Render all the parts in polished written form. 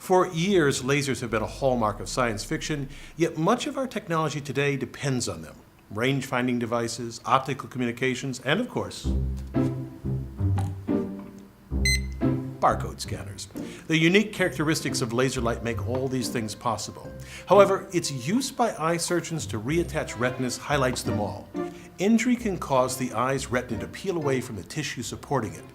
For years, lasers have been a hallmark of science fiction, yet much of our technology today depends on them. Range-finding devices, optical communications, and of course, barcode scanners. The unique characteristics of laser light make all these things possible. However, its use by eye surgeons to reattach retinas highlights them all. Injury can cause the eye's retina to peel away from the tissue supporting it.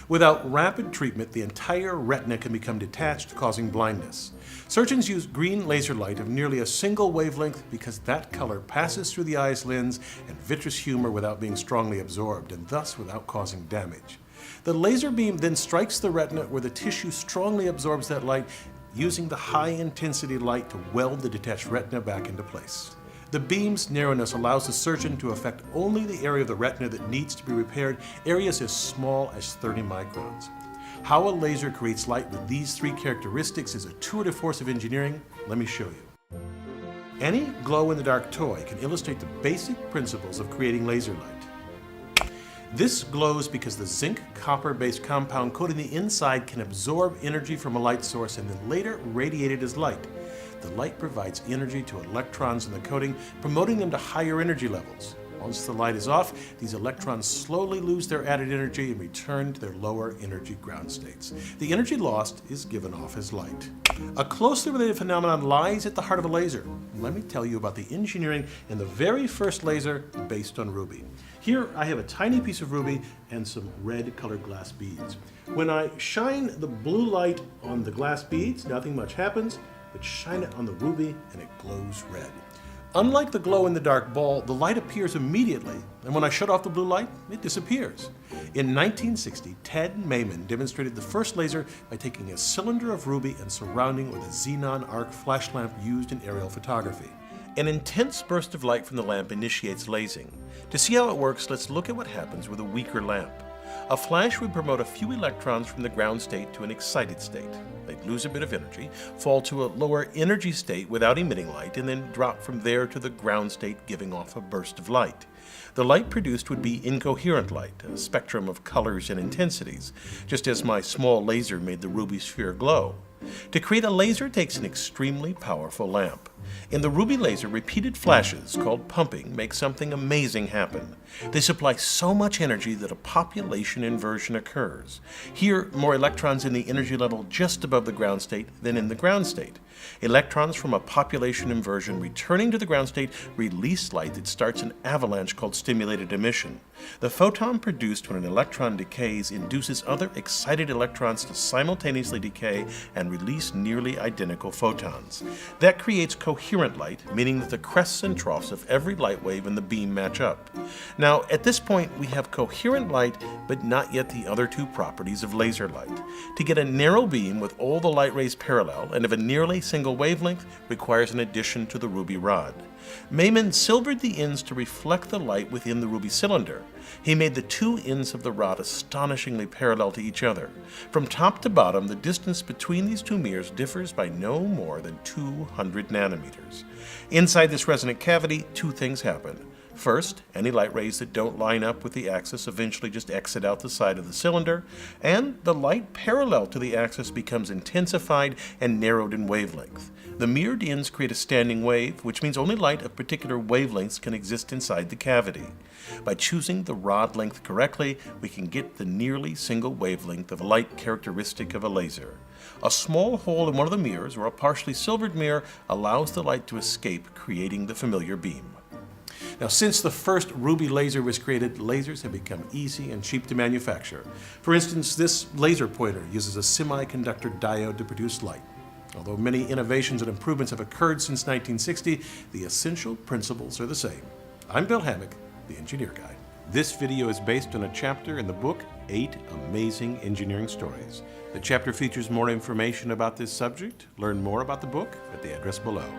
Without rapid treatment, the entire retina can become detached, causing blindness. Surgeons use green laser light of nearly a single wavelength because that color passes through the eye's lens and vitreous humor without being strongly absorbed, and thus without causing damage. The laser beam then strikes the retina where the tissue strongly absorbs that light, using the high-intensity light to weld the detached retina back into place. The beam's narrowness allows the surgeon to affect only the area of the retina that needs to be repaired, areas as small as 30 microns. How a laser creates light with these three characteristics is a tour de force of engineering. Let me show you. Any glow-in-the-dark toy can illustrate the basic principles of creating laser light. This glows because the zinc-copper-based compound coating the inside can absorb energy from a light source and then later radiate it as light. The light provides energy to electrons in the coating, promoting them to higher energy levels. Once the light is off, these electrons slowly lose their added energy and return to their lower energy ground states. The energy lost is given off as light. A closely related phenomenon lies at the heart of a laser. Let me tell you about the engineering in the very first laser based on ruby. Here I have a tiny piece of ruby and some red colored glass beads. When I shine the blue light on the glass beads, nothing much happens, but shine it on the ruby and it glows red. Unlike the glow-in-the-dark ball, the light appears immediately, and when I shut off the blue light, it disappears. In 1960, Ted Mayman demonstrated the first laser by taking a cylinder of ruby and surrounding it with a xenon arc flash lamp used in aerial photography. An intense burst of light from the lamp initiates lasing. To see how it works, let's look at what happens with a weaker lamp. A flash would promote a few electrons from the ground state to an excited state. They'd lose a bit of energy, fall to a lower energy state without emitting light, and then drop from there to the ground state, giving off a burst of light. The light produced would be incoherent light, a spectrum of colors and intensities, just as my small laser made the ruby sphere glow. To create a laser takes an extremely powerful lamp. In the ruby laser, repeated flashes, called pumping, make something amazing happen. They supply so much energy that a population inversion occurs. Here, more electrons in the energy level just above the ground state than in the ground state. Electrons from a population inversion returning to the ground state release light that starts an avalanche called stimulated emission. The photon produced when an electron decays induces other excited electrons to simultaneously decay and release nearly identical photons. That creates coherent light, meaning that the crests and troughs of every light wave in the beam match up. Now, at this point, we have coherent light, but not yet the other two properties of laser light. To get a narrow beam with all the light rays parallel and of a nearly single wavelength requires an addition to the ruby rod. Mayman silvered the ends to reflect the light within the ruby cylinder. He made the two ends of the rod astonishingly parallel to each other. From top to bottom, the distance between these two mirrors differs by no more than 200 nanometers. Inside this resonant cavity, two things happen. First, any light rays that don't line up with the axis eventually just exit out the side of the cylinder, and the light parallel to the axis becomes intensified and narrowed in wavelength. The mirrored ends create a standing wave, which means only light of particular wavelengths can exist inside the cavity. By choosing the rod length correctly, we can get the nearly single wavelength of a light characteristic of a laser. A small hole in one of the mirrors, or a partially silvered mirror, allows the light to escape, creating the familiar beam. Now, since the first ruby laser was created, lasers have become easy and cheap to manufacture. For instance, this laser pointer uses a semiconductor diode to produce light. Although many innovations and improvements have occurred since 1960, the essential principles are the same. I'm Bill Hammack, the Engineer Guy. This video is based on a chapter in the book, 8 Amazing Engineering Stories. The chapter features more information about this subject. Learn more about the book at the address below.